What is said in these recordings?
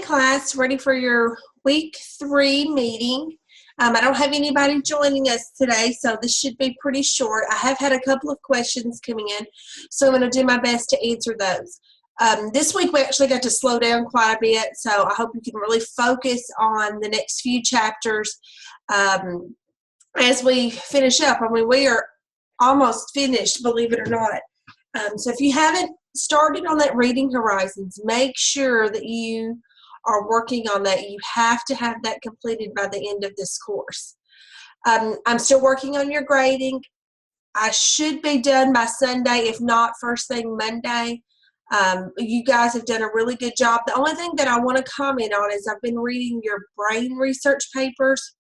class, ready for your week 3 meeting. I don't have anybody joining us today, so this should be pretty short. I have had a couple of questions coming in, so I'm going to do my best to answer those. This week we actually got to slow down quite a bit, so I hope you can really focus on the next few chapters as we finish up. I mean, we are almost finished, believe it or not. So if you haven't started on that Reading Horizons, make sure that you are working on that. You have to have that completed by the end of this course. I'm still working on your grading. I should be done by Sunday, if not first thing Monday. You guys have done a really good job. The only thing that I want to comment on is I've been reading your brain research papers.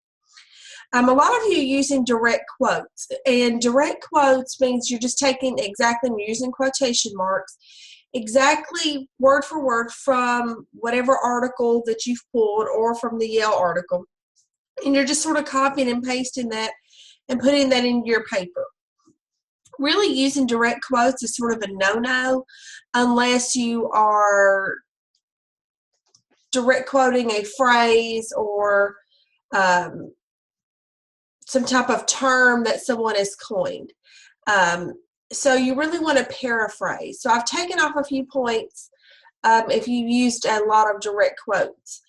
A lot of you are using direct quotes, and direct quotes means you're just taking exactly, you're using quotation marks, exactly word for word from whatever article that you've pulled or from the Yale article, and you're just sort of copying and pasting that and putting that into your paper. Really using direct quotes is sort of a no-no unless you are direct quoting a phrase or some type of term that someone has coined. So you really want to paraphrase. So I've taken off a few points if you used a lot of direct quotes.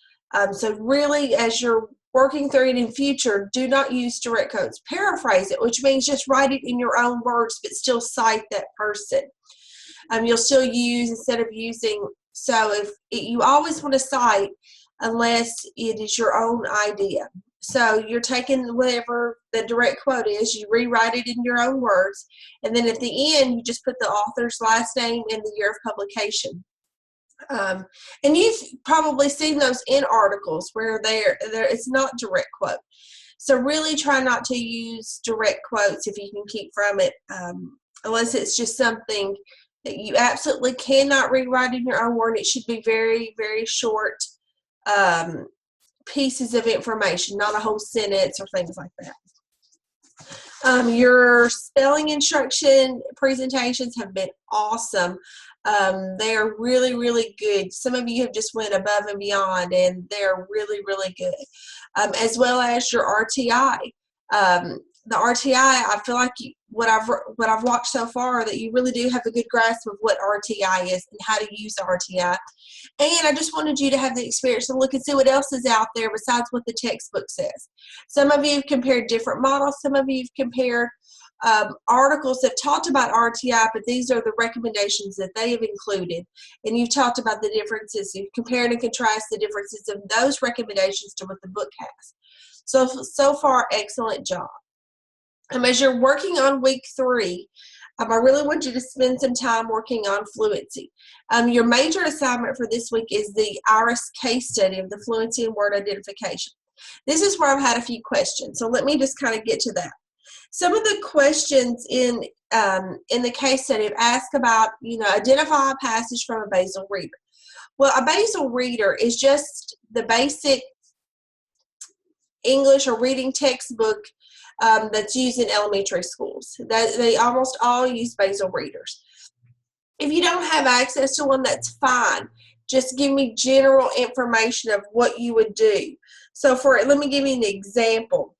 So really, as you're working through it in future, do not use direct quotes. Paraphrase it, which means just write it in your own words, but still cite that person. You'll still use instead of using. So you always want to cite unless it is your own idea. So you're taking whatever the direct quote is, you rewrite it in your own words, and then at the end, you just put the author's last name and the year of publication. And you've probably seen those in articles where it's not direct quote. So really try not to use direct quotes if you can keep from it, unless it's just something that you absolutely cannot rewrite in your own word. It should be very, very short pieces of information, not a whole sentence or things like that. Your spelling instruction presentations have been awesome. They are really, really good. Some of you have just went above and beyond, and they're really, really good. As well as your RTI. The RTI, I feel like what I've watched so far, that you really do have a good grasp of what RTI is and how to use the RTI. And I just wanted you to have the experience to look and see what else is out there besides what the textbook says. Some of you have compared different models. Some of you have compared articles that talked about RTI, but these are the recommendations that they have included. And you've talked about the differences. You've compared and contrasted the differences of those recommendations to what the book has. So far, excellent job. As you're working on week 3, I really want you to spend some time working on fluency. Your major assignment for this week is the IRIS case study of the fluency and word identification. This is where I've had a few questions, so let me just kind of get to that. Some of the questions in the case study ask about, identify a passage from a basal reader. Well, a basal reader is just the basic English or reading textbook that's used in elementary schools. They almost all use basal readers. If you don't have access to one, that's fine. Just give me general information of what you would do. So let me give you an example.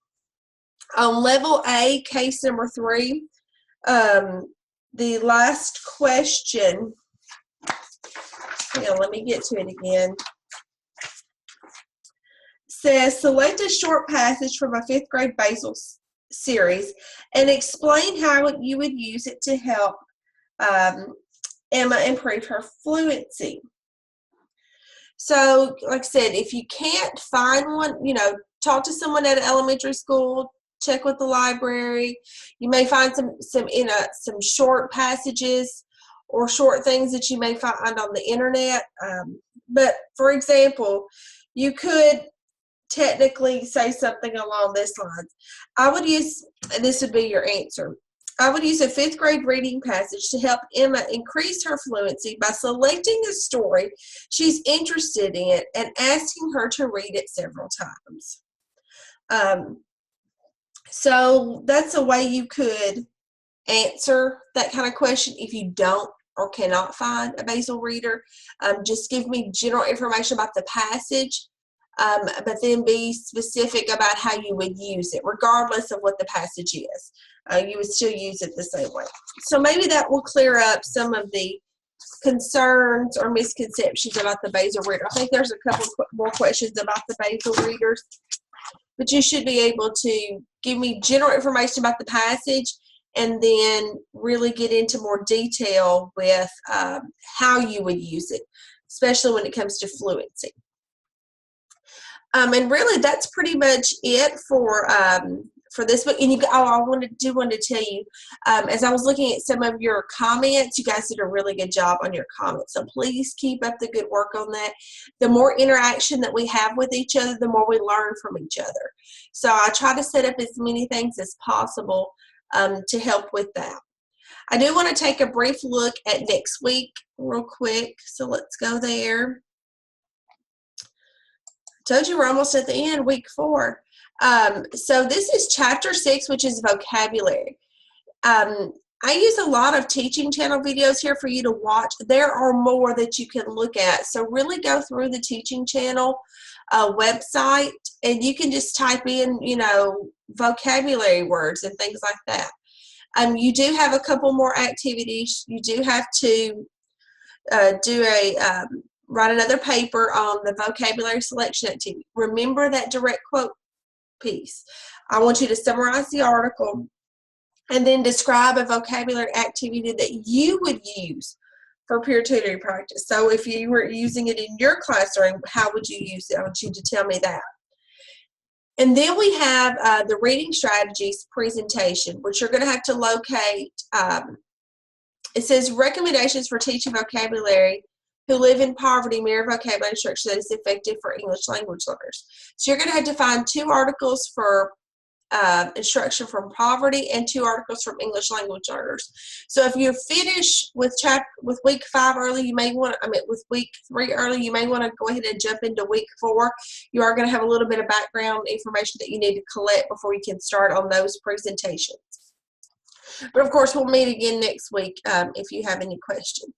On level A, case number 3, the last question, let me get to it again, says, select a short passage from a 5th grade basal series and explain how you would use it to help Emma improve her fluency. So, like I said, if you can't find one, talk to someone at an elementary school, check with the library. You may find some short passages or short things that you may find on the internet. But, for example, you could technically say something along this lines. I would use, and this would be your answer, I would use a 5th grade reading passage to help Emma increase her fluency by selecting a story she's interested in and asking her to read it several times. So that's a way you could answer that kind of question if you don't or cannot find a basal reader. Just give me general information about the passage, but then be specific about how you would use it, regardless of what the passage is. You would still use it the same way. So maybe that will clear up some of the concerns or misconceptions about the basal reader. I think there's a couple more questions about the basal readers, but you should be able to give me general information about the passage and then really get into more detail with how you would use it, especially when it comes to fluency. And really, that's pretty much it for this book. And I want to tell you, as I was looking at some of your comments, you guys did a really good job on your comments. So please keep up the good work on that. The more interaction that we have with each other, the more we learn from each other. So I try to set up as many things as possible to help with that. I do want to take a brief look at next week real quick. So let's go there. Told you we're almost at the end, week 4. So this is chapter 6, which is vocabulary. I use a lot of teaching channel videos here for you to watch. There are more that you can look at. So really go through the teaching channel website, and you can just type in, vocabulary words and things like that. You do have a couple more activities. You do have to write another paper on the vocabulary selection activity. Remember that direct quote piece. I want you to summarize the article and then describe a vocabulary activity that you would use for peer tutoring practice. So if you were using it in your classroom, how would you use it? I want you to tell me that. And then we have the reading strategies presentation, which you're going to have to locate. It says recommendations for teaching vocabulary who live in poverty, mirror vocabulary instruction that is effective for English language learners. So you're going to have to find 2 articles for instruction from poverty and 2 articles from English language learners. So if you finish with week 5 early, you may want to, with week 3 early, you may want to go ahead and jump into week 4. You are going to have a little bit of background information that you need to collect before you can start on those presentations. But of course, we'll meet again next week if you have any questions.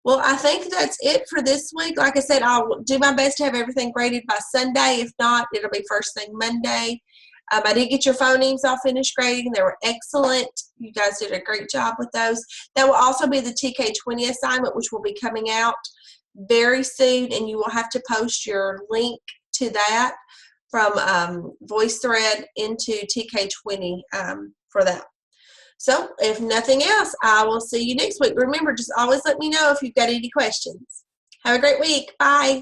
Well, I think that's it for this week. Like I said, I'll do my best to have everything graded by Sunday. If not, it'll be first thing Monday. I did get your phonemes all finished grading. They were excellent. You guys did a great job with those. That will also be the TK20 assignment, which will be coming out very soon, and you will have to post your link to that from VoiceThread into TK20 for that. So if nothing else, I will see you next week. Remember, just always let me know if you've got any questions. Have a great week. Bye.